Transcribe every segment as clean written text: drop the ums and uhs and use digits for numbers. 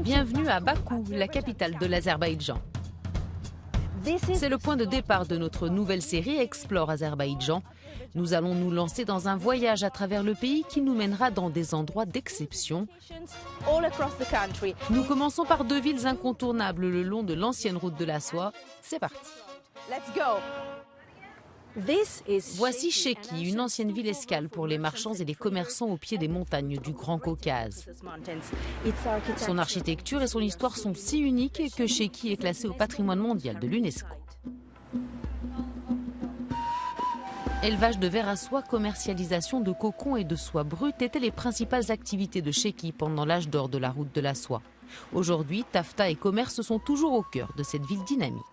Bienvenue à Bakou, la capitale de l'Azerbaïdjan. C'est le point de départ de notre nouvelle série Explore Azerbaïdjan. Nous allons nous lancer dans un voyage à travers le pays qui nous mènera dans des endroits d'exception. Nous commençons par deux villes incontournables le long de l'ancienne route de la soie. C'est parti. Voici Sheki, une ancienne ville escale pour les marchands et les commerçants au pied des montagnes du Grand Caucase. Son architecture et son histoire sont si uniques que Sheki est classé au patrimoine mondial de l'UNESCO. Élevage de vers à soie, commercialisation de cocon et de soie brute étaient les principales activités de Sheki pendant l'âge d'or de la route de la soie. Aujourd'hui, taffetas et commerce sont toujours au cœur de cette ville dynamique.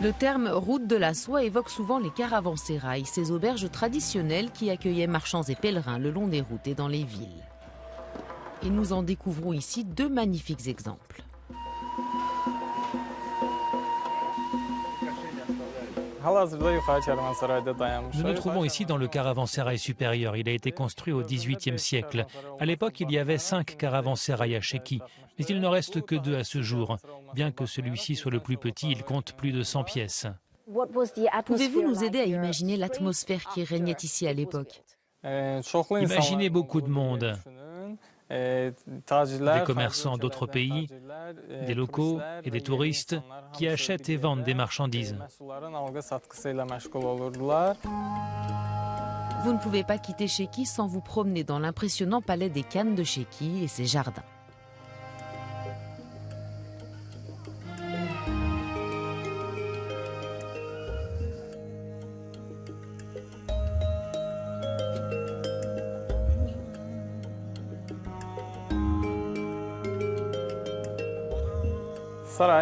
Le terme « route de la soie » évoque souvent les caravansérails, ces auberges traditionnelles qui accueillaient marchands et pèlerins le long des routes et dans les villes. Et nous en découvrons ici deux magnifiques exemples. Nous nous trouvons ici dans le caravansérail supérieur. Il a été construit au XVIIIe siècle. À l'époque, il y avait 5 caravansérails à Sheki, mais il n'en reste que 2 à ce jour. Bien que celui-ci soit le plus petit, il compte plus de 100 pièces. Pouvez-vous nous aider à imaginer l'atmosphère qui régnait ici à l'époque? Imaginez beaucoup de monde. Des commerçants d'autres pays, des locaux et des touristes qui achètent et vendent des marchandises. Vous ne pouvez pas quitter Sheki sans vous promener dans l'impressionnant palais des Khan de Sheki et ses jardins.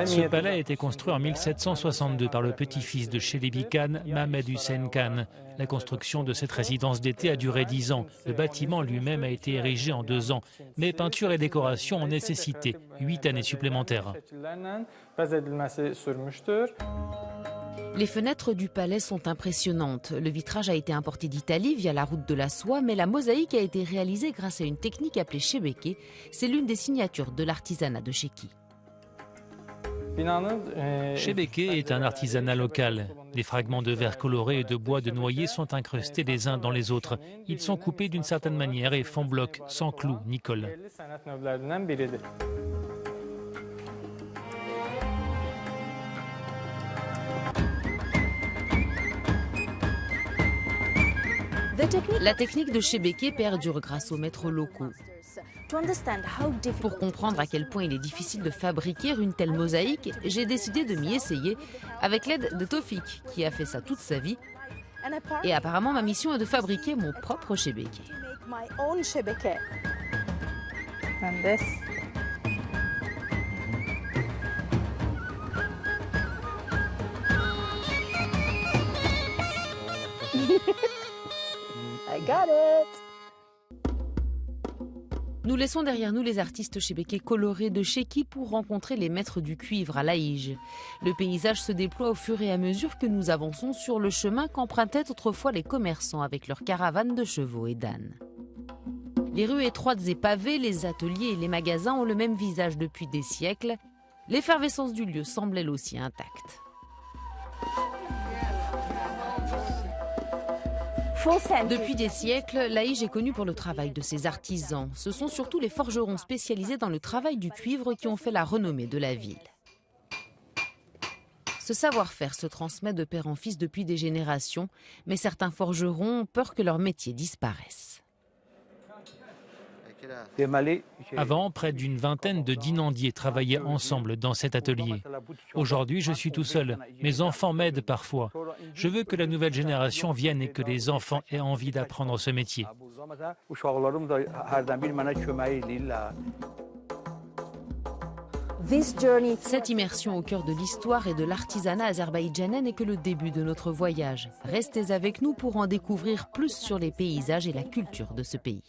Ce palais a été construit en 1762 par le petit-fils de Çelebi Khan, Mehmed Hüseyin Khan. La construction de cette résidence d'été a duré 10 ans. Le bâtiment lui-même a été érigé en 2 ans. Mais peinture et décoration ont nécessité 8 années supplémentaires. Les fenêtres du palais sont impressionnantes. Le vitrage a été importé d'Italie via la route de la soie, mais la mosaïque a été réalisée grâce à une technique appelée Şebeke. C'est l'une des signatures de l'artisanat de Sheki. Şebeke est un artisanat local. Des fragments de verre colorés et de bois de noyer sont incrustés les uns dans les autres. Ils sont coupés d'une certaine manière et font bloc, sans clous ni colle. La technique de Şebeke perdure grâce aux maîtres locaux. Pour comprendre à quel point il est difficile de fabriquer une telle mosaïque, j'ai décidé de m'y essayer avec l'aide de Tofik, qui a fait ça toute sa vie. Et apparemment, ma mission est de fabriquer mon propre Şebeke. I got it! Nous laissons derrière nous les artistes Şebeke colorés de Sheki pour rencontrer les maîtres du cuivre à Laïj. Le paysage se déploie au fur et à mesure que nous avançons sur le chemin qu'empruntaient autrefois les commerçants avec leurs caravanes de chevaux et d'ânes. Les rues étroites et pavées, les ateliers et les magasins ont le même visage depuis des siècles. L'effervescence du lieu semble elle aussi intacte. Depuis des siècles, Laïj est connu pour le travail de ses artisans. Ce sont surtout les forgerons spécialisés dans le travail du cuivre qui ont fait la renommée de la ville. Ce savoir-faire se transmet de père en fils depuis des générations, mais certains forgerons ont peur que leur métier disparaisse. Avant, près d'une vingtaine de dinandiers travaillaient ensemble dans cet atelier. Aujourd'hui, je suis tout seul. Mes enfants m'aident parfois. Je veux que la nouvelle génération vienne et que les enfants aient envie d'apprendre ce métier. Cette immersion au cœur de l'histoire et de l'artisanat azerbaïdjanais n'est que le début de notre voyage. Restez avec nous pour en découvrir plus sur les paysages et la culture de ce pays.